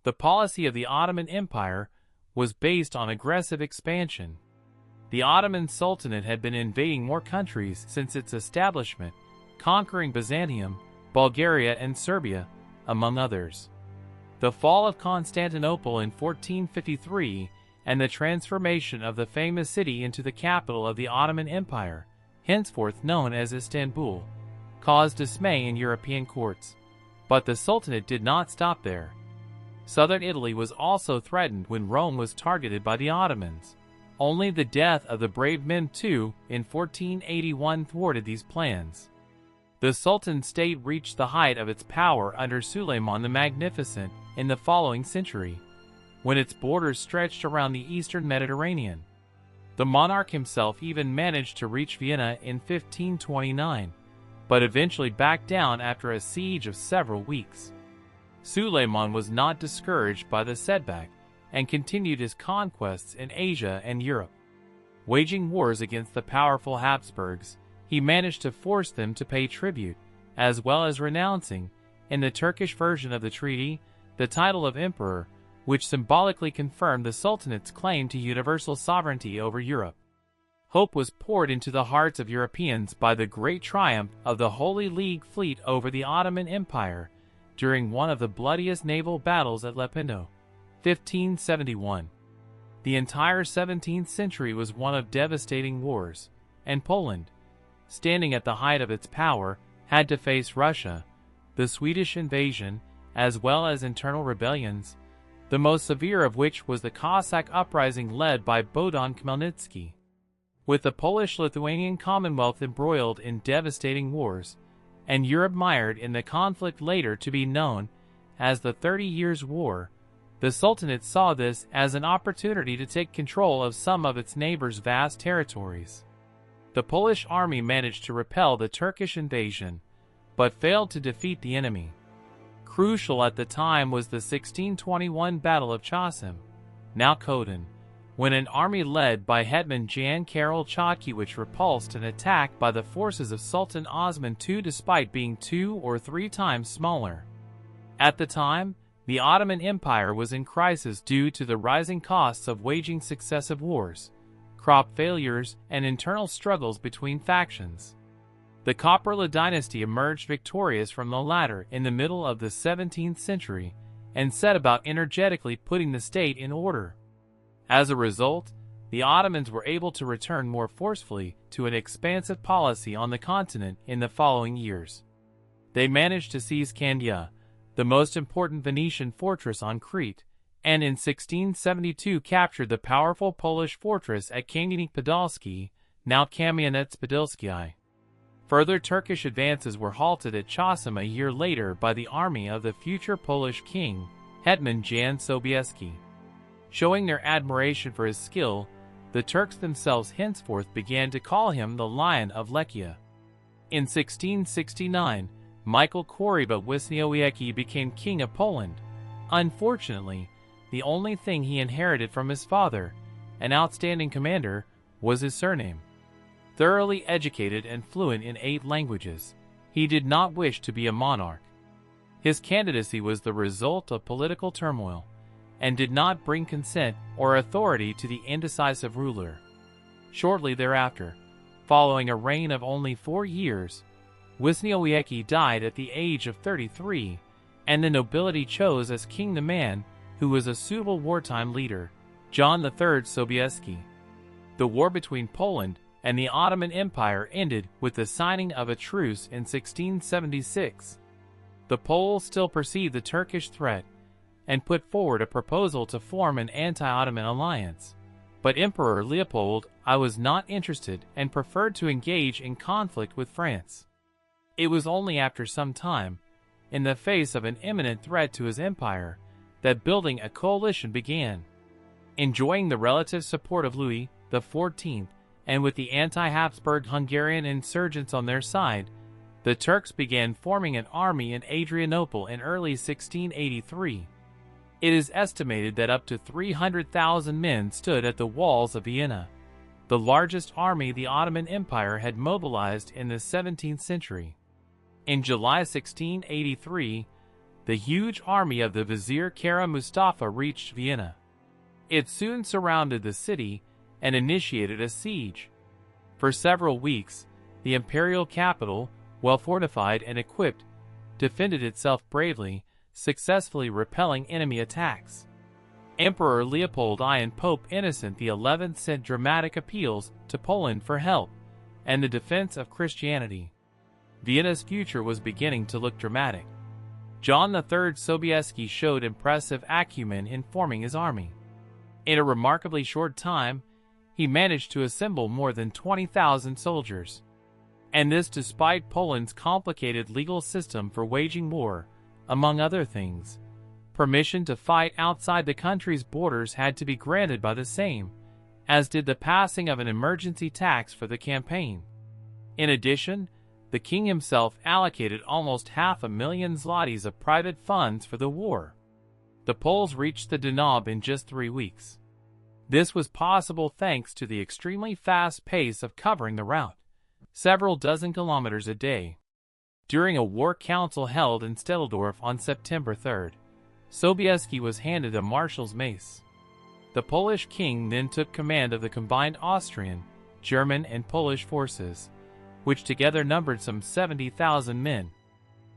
The policy of the Ottoman Empire was based on aggressive expansion. The Ottoman Sultanate had been invading more countries since its establishment, conquering Byzantium, Bulgaria, and Serbia, among others. The fall of Constantinople in 1453 and the transformation of the famous city into the capital of the Ottoman Empire, henceforth known as Istanbul, caused dismay in European courts. But the Sultanate did not stop there. Southern Italy was also threatened when Rome was targeted by the Ottomans. Only the death of the brave Mehmed II in 1481 thwarted these plans. The Sultan state reached the height of its power under Suleiman the Magnificent in the following century, when its borders stretched around the eastern Mediterranean. The monarch himself even managed to reach Vienna in 1529, but eventually backed down after a siege of several weeks. Suleiman was not discouraged by the setback and continued his conquests in Asia and Europe. Waging wars against the powerful Habsburgs, he managed to force them to pay tribute, as well as renouncing, in the Turkish version of the treaty, the title of emperor, which symbolically confirmed the Sultanate's claim to universal sovereignty over Europe. Hope was poured into the hearts of Europeans by the great triumph of the Holy League fleet over the Ottoman Empire during one of the bloodiest naval battles at Leopold, 1571. The entire 17th century was one of devastating wars, and Poland, standing at the height of its power, had to face Russia, the Swedish invasion, as well as internal rebellions, the most severe of which was the Cossack uprising led by Bogdan Khmelnytsky. With the Polish-Lithuanian Commonwealth embroiled in devastating wars, and Europe mired in the conflict later to be known as the 30 Years' War, the Sultanate saw this as an opportunity to take control of some of its neighbors' vast territories. The Polish army managed to repel the Turkish invasion, but failed to defeat the enemy. Crucial at the time was the 1621 Battle of Chosim, now Khotan, when an army led by Hetman Jan Karol Chodkiewicz repulsed an attack by the forces of Sultan Osman II despite being 2 or 3 times smaller. At the time, the Ottoman Empire was in crisis due to the rising costs of waging successive wars, crop failures, and internal struggles between factions. The Koprala dynasty emerged victorious from the latter in the middle of the 17th century and set about energetically putting the state in order. As a result, the Ottomans were able to return more forcefully to an expansive policy on the continent in the following years. They managed to seize Candia, the most important Venetian fortress on Crete, and in 1672 captured the powerful Polish fortress at Kamieniec Podolski, now Kamieniec-Podilskyi. Further Turkish advances were halted at Chosim a year later by the army of the future Polish king, Hetman Jan Sobieski. Showing their admiration for his skill, the Turks themselves henceforth began to call him the Lion of Lechia. In 1669, Michael Koryba Wisniewski became king of Poland. Unfortunately, the only thing he inherited from his father, an outstanding commander, was his surname. Thoroughly educated and fluent in 8 languages, he did not wish to be a monarch. His candidacy was the result of political turmoil, and did not bring consent or authority to the indecisive ruler. Shortly thereafter, following a reign of only 4 years, Wisniewski died at the age of 33, and the nobility chose as king the man who was a suitable wartime leader, John III Sobieski. The war between Poland and the Ottoman Empire ended with the signing of a truce in 1676. The Poles still perceived the Turkish threat and put forward a proposal to form an anti-Ottoman alliance. But Emperor Leopold I was not interested and preferred to engage in conflict with France. It was only after some time, in the face of an imminent threat to his empire, that building a coalition began. Enjoying the relative support of Louis XIV, and with the anti-Habsburg Hungarian insurgents on their side, the Turks began forming an army in Adrianople in early 1683. It is estimated that up to 300,000 men stood at the walls of Vienna, the largest army the Ottoman Empire had mobilized in the 17th century. In July 1683, the huge army of the Vizier Kara Mustafa reached Vienna. It soon surrounded the city and initiated a siege. For several weeks, the imperial capital, well fortified and equipped, defended itself bravely, successfully repelling enemy attacks. Emperor Leopold I and Pope Innocent XI sent dramatic appeals to Poland for help and the defense of Christianity. Vienna's future was beginning to look dramatic. John III Sobieski showed impressive acumen in forming his army. In a remarkably short time, he managed to assemble more than 20,000 soldiers. And this despite Poland's complicated legal system for waging war. Among other things, permission to fight outside the country's borders had to be granted by the Sejm, as did the passing of an emergency tax for the campaign. In addition, the king himself allocated almost 500,000 zlotys of private funds for the war. The Poles reached the Danube in just 3 weeks. This was possible thanks to the extremely fast pace of covering the route, several dozen kilometers a day. During a war council held in Stettelsdorf on September 3rd, Sobieski was handed a marshal's mace. The Polish king then took command of the combined Austrian, German, and Polish forces, which together numbered some 70,000 men.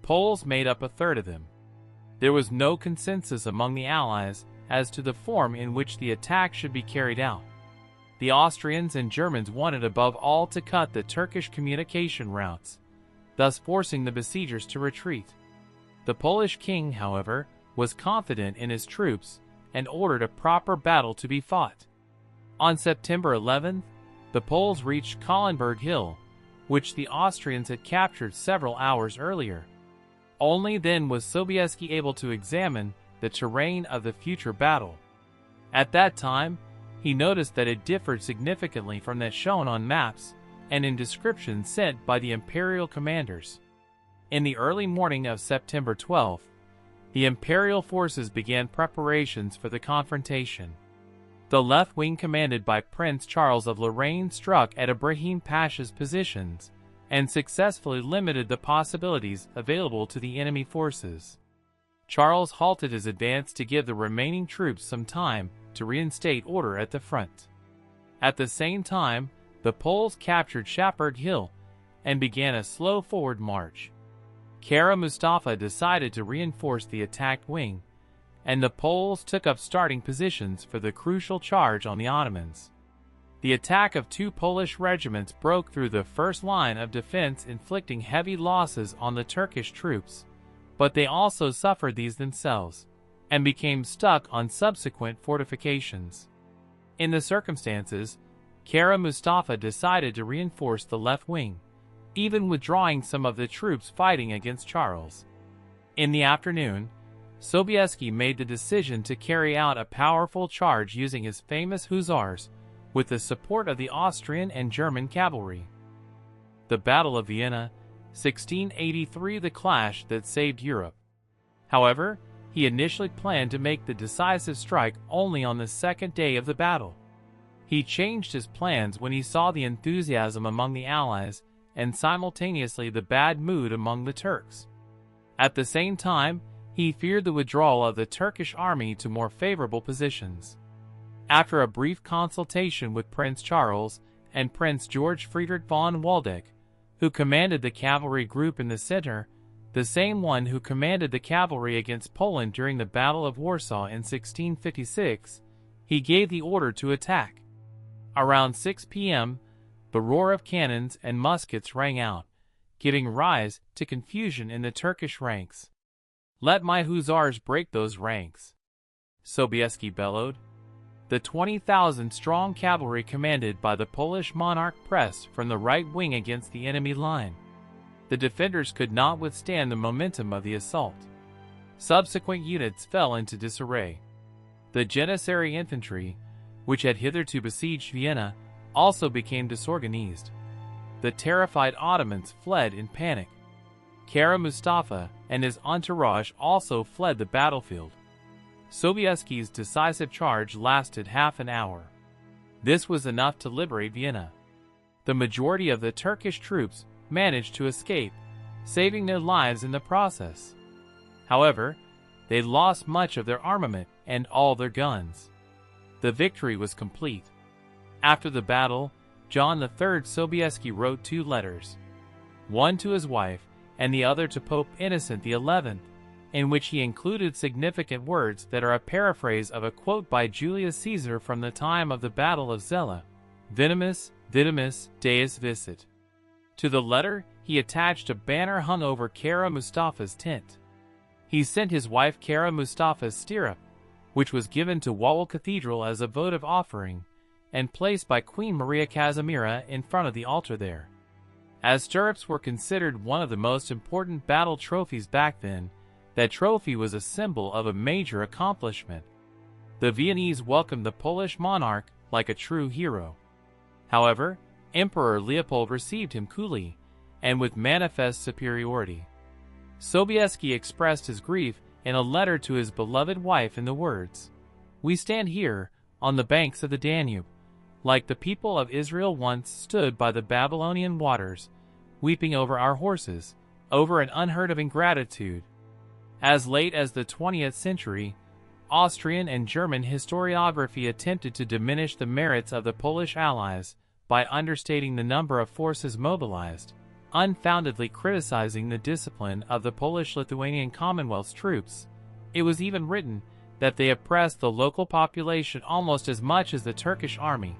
Poles made up a third of them. There was no consensus among the Allies as to the form in which the attack should be carried out. The Austrians and Germans wanted above all to cut the Turkish communication routes, thus forcing the besiegers to retreat. The Polish king, however, was confident in his troops and ordered a proper battle to be fought. On September 11th, the Poles reached Kahlenberg Hill, which the Austrians had captured several hours earlier. Only then was Sobieski able to examine the terrain of the future battle. At that time, he noticed that it differed significantly from that shown on maps and in descriptions sent by the imperial commanders. In the early morning of September 12th, the imperial forces began preparations for the confrontation. The left wing commanded by Prince Charles of Lorraine struck at Ibrahim Pasha's positions and successfully limited the possibilities available to the enemy forces. Charles halted his advance to give the remaining troops some time to reinstate order at the front. At the same time, the Poles captured Kahlenberg Hill and began a slow forward march. Kara Mustafa decided to reinforce the attacked wing, and the Poles took up starting positions for the crucial charge on the Ottomans. The attack of 2 Polish regiments broke through the first line of defense, inflicting heavy losses on the Turkish troops, but they also suffered these themselves, and became stuck on subsequent fortifications. In the circumstances, Kara Mustafa decided to reinforce the left wing, even withdrawing some of the troops fighting against Charles. In the afternoon, Sobieski made the decision to carry out a powerful charge using his famous Hussars, with the support of the Austrian and German cavalry. The Battle of Vienna, 1683, the clash that saved Europe. However, he initially planned to make the decisive strike only on the second day of the battle. He changed his plans when he saw the enthusiasm among the Allies and simultaneously the bad mood among the Turks. At the same time, he feared the withdrawal of the Turkish army to more favorable positions. After a brief consultation with Prince Charles and Prince George Friedrich von Waldeck, who commanded the cavalry group in the center, the same one who commanded the cavalry against Poland during the Battle of Warsaw in 1656, he gave the order to attack. Around 6 p.m., the roar of cannons and muskets rang out, giving rise to confusion in the Turkish ranks. "Let my Hussars break those ranks," Sobieski bellowed. The 20,000-strong cavalry commanded by the Polish monarch pressed from the right wing against the enemy line. The defenders could not withstand the momentum of the assault. Subsequent units fell into disarray. The Janissary infantry, which had hitherto besieged Vienna, also became disorganized. The terrified Ottomans fled in panic. Kara Mustafa and his entourage also fled the battlefield. Sobieski's decisive charge lasted half an hour. This was enough to liberate Vienna. The majority of the Turkish troops managed to escape, saving their lives in the process. However, they lost much of their armament and all their guns. The victory was complete. After the battle, John III Sobieski wrote 2 letters, one to his wife and the other to Pope Innocent XI, in which he included significant words that are a paraphrase of a quote by Julius Caesar from the time of the Battle of Zela, Venimus, Vitimus, Deus Vicit. To the letter, he attached a banner hung over Kara Mustafa's tent. He sent his wife Kara Mustafa's stirrup, which was given to Wawel Cathedral as a votive offering, and placed by Queen Maria Casimira in front of the altar there. As stirrups were considered one of the most important battle trophies back then, that trophy was a symbol of a major accomplishment. The Viennese welcomed the Polish monarch like a true hero. However, Emperor Leopold received him coolly, and with manifest superiority. Sobieski expressed his grief in a letter to his beloved wife in the words, "We stand here, on the banks of the Danube, like the people of Israel once stood by the Babylonian waters, weeping over our horses, over an unheard of ingratitude." As late as the 20th century, Austrian and German historiography attempted to diminish the merits of the Polish allies by understating the number of forces mobilized, unfoundedly criticizing the discipline of the Polish-Lithuanian Commonwealth's troops. It was even written that they oppressed the local population almost as much as the Turkish army,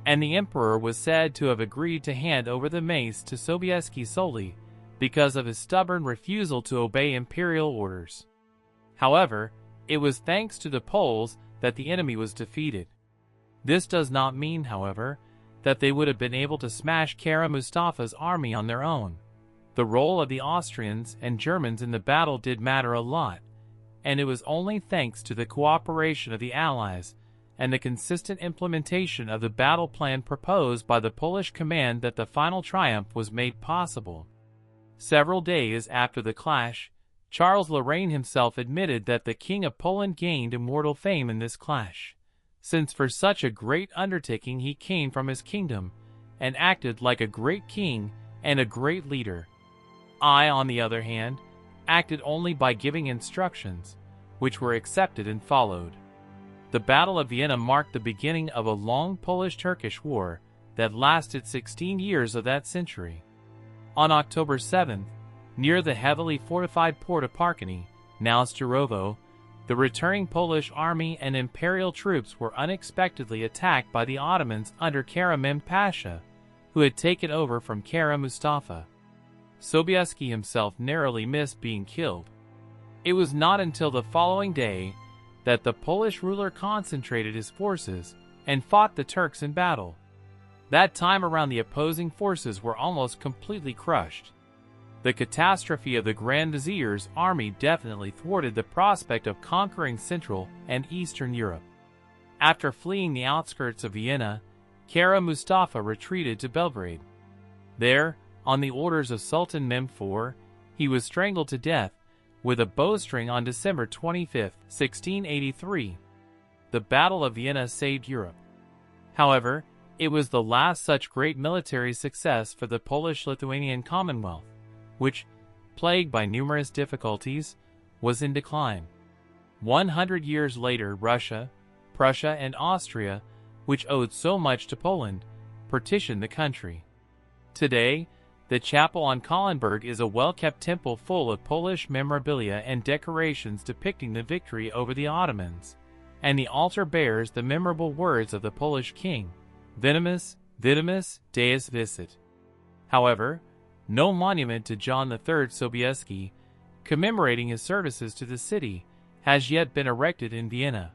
and the emperor was said to have agreed to hand over the mace to Sobieski solely because of his stubborn refusal to obey imperial orders. However, it was thanks to the Poles that the enemy was defeated. This does not mean, however, that they would have been able to smash Kara Mustafa's army on their own. The role of the Austrians and Germans in the battle did matter a lot, and it was only thanks to the cooperation of the Allies and the consistent implementation of the battle plan proposed by the Polish command that the final triumph was made possible. Several days after the clash, Charles Lorraine himself admitted that the King of Poland gained immortal fame in this clash, since for such a great undertaking he came from his kingdom, and acted like a great king and a great leader. I, on the other hand, acted only by giving instructions, which were accepted and followed. The Battle of Vienna marked the beginning of a long Polish-Turkish war that lasted 16 years of that century. On October 7th, near the heavily fortified port of Parkany, now Sturowo, the returning Polish army and imperial troops were unexpectedly attacked by the Ottomans under Kara Mem Pasha, who had taken over from Kara Mustafa. Sobieski himself narrowly missed being killed. It was not until the following day that the Polish ruler concentrated his forces and fought the Turks in battle. That time around the opposing forces were almost completely crushed. The catastrophe of the Grand Vizier's army definitely thwarted the prospect of conquering Central and Eastern Europe. After fleeing the outskirts of Vienna, Kara Mustafa retreated to Belgrade. There, on the orders of Sultan Mehmed IV, he was strangled to death with a bowstring on December 25, 1683. The Battle of Vienna saved Europe. However, it was the last such great military success for the Polish-Lithuanian Commonwealth, which, plagued by numerous difficulties, was in decline. 100 years later, Russia, Prussia, and Austria, which owed so much to Poland, partitioned the country. Today, the chapel on Kahlenberg is a well-kept temple full of Polish memorabilia and decorations depicting the victory over the Ottomans, and the altar bears the memorable words of the Polish king, Venimus, Vitimus, Deus Vicit. However, no monument to John III Sobieski, commemorating his services to the city, has yet been erected in Vienna.